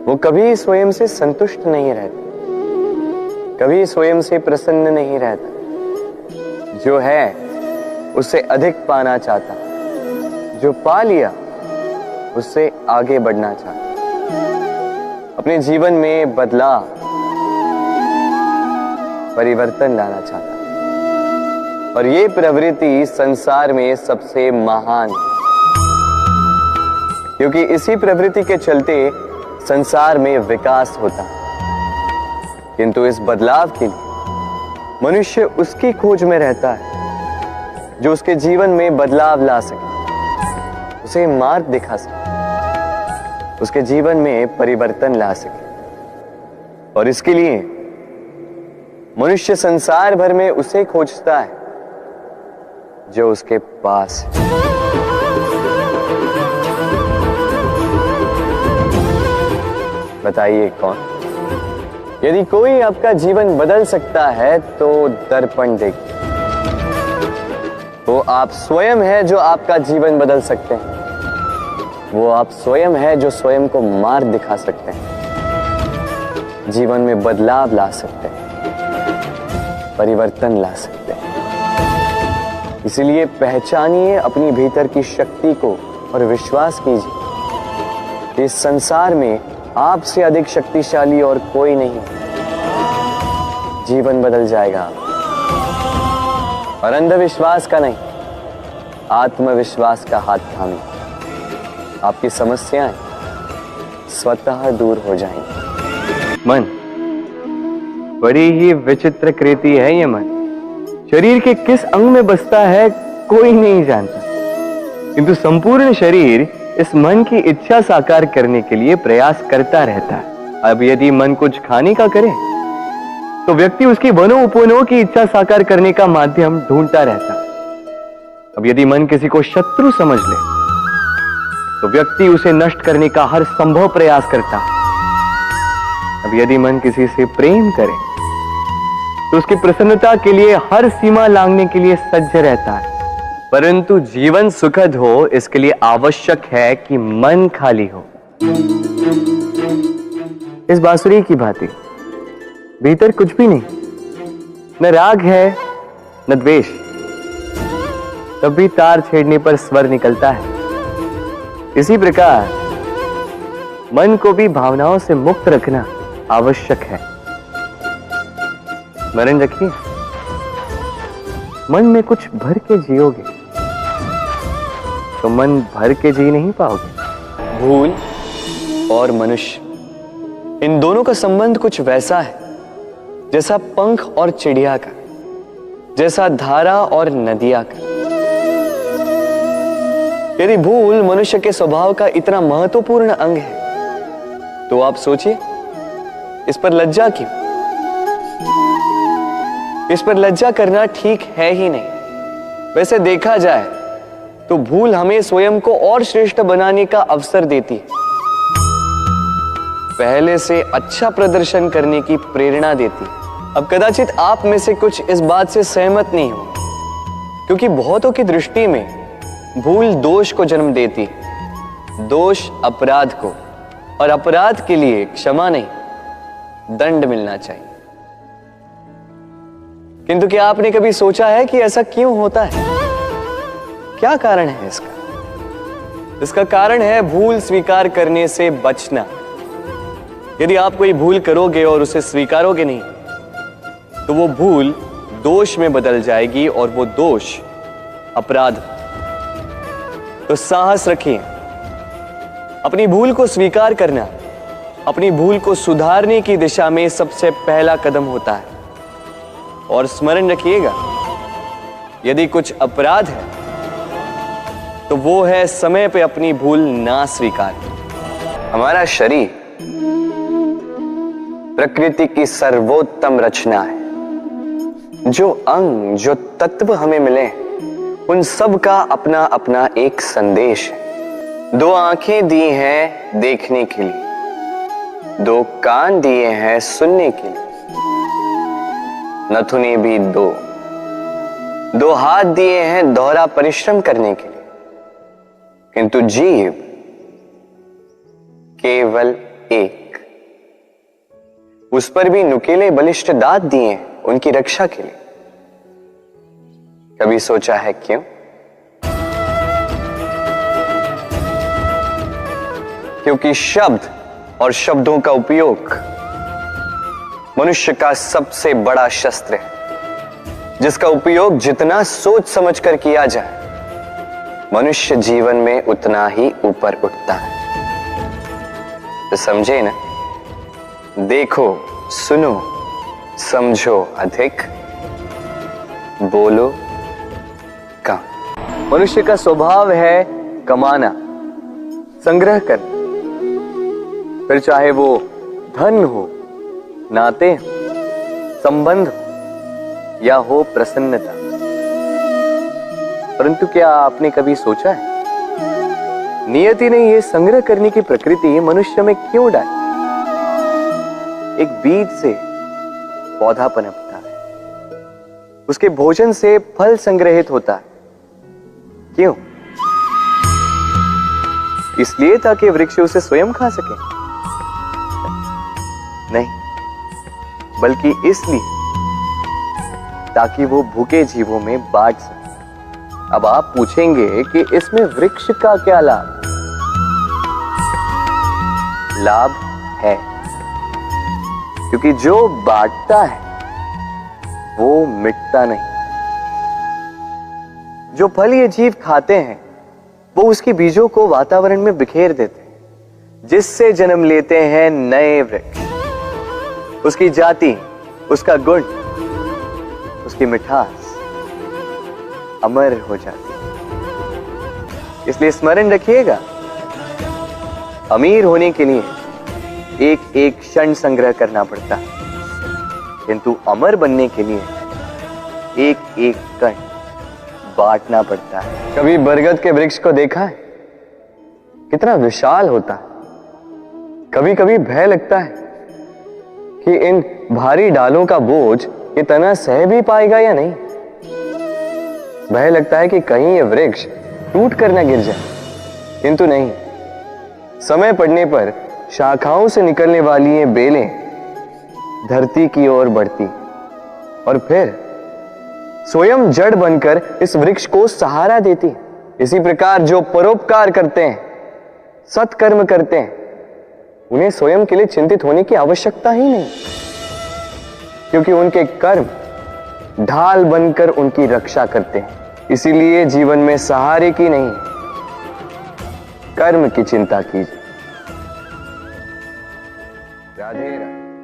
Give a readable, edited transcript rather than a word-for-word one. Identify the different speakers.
Speaker 1: वो कभी स्वयं से संतुष्ट नहीं रहता, कभी स्वयं से प्रसन्न नहीं रहता। जो है उससे अधिक पाना चाहता, जो पा लिया उससे आगे बढ़ना चाहता, अपने जीवन में बदलाव, परिवर्तन लाना चाहता। और ये प्रवृत्ति संसार में सबसे महान है, क्योंकि इसी प्रवृत्ति के चलते संसार में विकास होता है। किंतु इस बदलाव के लिए मनुष्य उसकी खोज में रहता है जो उसके जीवन में बदलाव ला सके, उसे मार्ग दिखा सके, उसके जीवन में परिवर्तन ला सके। और इसके लिए मनुष्य संसार भर में उसे खोजता है जो उसके पास है। बताइए कौन? यदि कोई आपका जीवन बदल सकता है तो दर्पण देखिए। वो आप स्वयं है जो आपका जीवन बदल सकते हैं। वो आप स्वयं है जो स्वयं को मार्ग दिखा सकते हैं, जीवन में बदलाव ला सकते हैं, परिवर्तन ला सकते हैं। इसलिए पहचानिए अपनी भीतर की शक्ति को और विश्वास कीजिए कि इस संसार में आपसे अधिक शक्तिशाली और कोई नहीं। जीवन बदल जाएगा। और अंधविश्वास का नहीं, आत्मविश्वास का हाथ थामिए। आपकी समस्याएं स्वतः दूर हो जाएंगी। मन बड़ी ही विचित्र कृति है। ये मन शरीर के किस अंग में बसता है कोई नहीं जानता, किंतु संपूर्ण शरीर इस मन की इच्छा साकार करने के लिए प्रयास करता रहता है। अब यदि मन कुछ खाने का करे तो व्यक्ति उसकी वनोपवनों की इच्छा साकार करने का माध्यम ढूंढता रहता है। अब यदि मन किसी को शत्रु समझ ले तो व्यक्ति उसे नष्ट करने का हर संभव प्रयास करता है। अब यदि मन किसी से प्रेम करे तो उसकी प्रसन्नता के लिए हर सीमा लांघने के लिए सज्ज रहता है। परंतु जीवन सुखद हो, इसके लिए आवश्यक है कि मन खाली हो। इस बांसुरी की भांति भीतर कुछ भी नहीं, न राग है न द्वेष, तब भी तार छेड़ने पर स्वर निकलता है। इसी प्रकार मन को भी भावनाओं से मुक्त रखना आवश्यक है। स्मरण रखिए, मन में कुछ भर के जियोगे तो मन भर के जी नहीं पाओगे। भूल और मनुष्य, इन दोनों का संबंध कुछ वैसा है जैसा पंख और चिड़िया का, जैसा धारा और नदिया का। यदि भूल मनुष्य के स्वभाव का इतना महत्वपूर्ण अंग है तो आप सोचिए, इस पर लज्जा क्यों? इस पर लज्जा करना ठीक है ही नहीं। वैसे देखा जाए तो भूल हमें स्वयं को और श्रेष्ठ बनाने का अवसर देती है, पहले से अच्छा प्रदर्शन करने की प्रेरणा देती है। अब कदाचित आप में से कुछ इस बात से सहमत नहीं हो, क्योंकि बहुतों की दृष्टि में भूल दोष को जन्म देती है, दोष अपराध को, और अपराध के लिए क्षमा नहीं दंड मिलना चाहिए। किंतु क्या आपने कभी सोचा है कि ऐसा क्यों होता है? क्या कारण है इसका? इसका कारण है भूल स्वीकार करने से बचना। यदि आप कोई भूल करोगे और उसे स्वीकारोगे नहीं तो वो भूल दोष में बदल जाएगी और वो दोष अपराध। तो साहस रखिए, अपनी भूल को स्वीकार करना अपनी भूल को सुधारने की दिशा में सबसे पहला कदम होता है। और स्मरण रखिएगा, यदि कुछ अपराध है तो वो है समय पे अपनी भूल ना स्वीकार। हमारा शरीर प्रकृति की सर्वोत्तम रचना है। जो अंग, जो तत्व हमें मिले उन सब का अपना अपना एक संदेश है। दो आंखें दी हैं देखने के लिए, दो कान दिए हैं सुनने के लिए, नथुने भी दो, दो हाथ दिए हैं दोहरा परिश्रम करने के लिए, किंतु जीव केवल एक। उस पर भी नुकीले बलिष्ठ दांत दिए उनकी रक्षा के लिए। कभी सोचा है क्यों? क्योंकि शब्द और शब्दों का उपयोग मनुष्य का सबसे बड़ा शस्त्र है, जिसका उपयोग जितना सोच समझ कर किया जाए, मनुष्य जीवन में उतना ही ऊपर उठता है। तो समझे ना? देखो, सुनो, समझो अधिक, बोलो कम। मनुष्य का स्वभाव है कमाना, संग्रह करना, फिर चाहे वो धन हो, नाते हो, संबंध हो या हो प्रसन्नता। परंतु क्या आपने कभी सोचा है, नियति ने यह संग्रह करने की प्रकृति मनुष्य में क्यों डाली? एक बीज से पौधा पनपता है, उसके भोजन से फल संग्रहित होता है। क्यों? इसलिए ताकि वृक्ष उसे स्वयं खा सके? नहीं, बल्कि इसलिए ताकि वो भूखे जीवों में बांट सके। अब आप पूछेंगे कि इसमें वृक्ष का क्या लाभ? लाभ है, क्योंकि जो बांटता है वो मिटता नहीं। जो फल ये जीव खाते हैं वो उसके बीजों को वातावरण में बिखेर देते हैं, जिससे जन्म लेते हैं नए वृक्ष। उसकी जाति, उसका गुण, उसकी मिठास अमर हो जाती है। इसलिए स्मरण रखिएगा, अमीर होने के लिए एक एक क्षण संग्रह करना पड़ता है, किंतु अमर बनने के लिए एक एक कण बांटना पड़ता है। कभी बरगद के वृक्ष को देखा है? कितना विशाल होता है। कभी कभी भय लगता है कि इन भारी डालों का बोझ ये तना सह भी पाएगा या नहीं। भय लगता है कि कहीं ये वृक्ष टूट कर न गिर जाए, किंतु नहीं। समय पड़ने पर शाखाओं से निकलने वाली ये बेलें धरती की ओर बढ़ती और फिर स्वयं जड़ बनकर इस वृक्ष को सहारा देती। इसी प्रकार जो परोपकार करते हैं, सत्कर्म करते हैं, उन्हें स्वयं के लिए चिंतित होने की आवश्यकता ही नहीं, क्योंकि उनके कर्म ढाल बनकर उनकी रक्षा करते हैं। इसीलिए जीवन में सहारे की नहीं, कर्म की चिंता कीजिए। राधे राधे।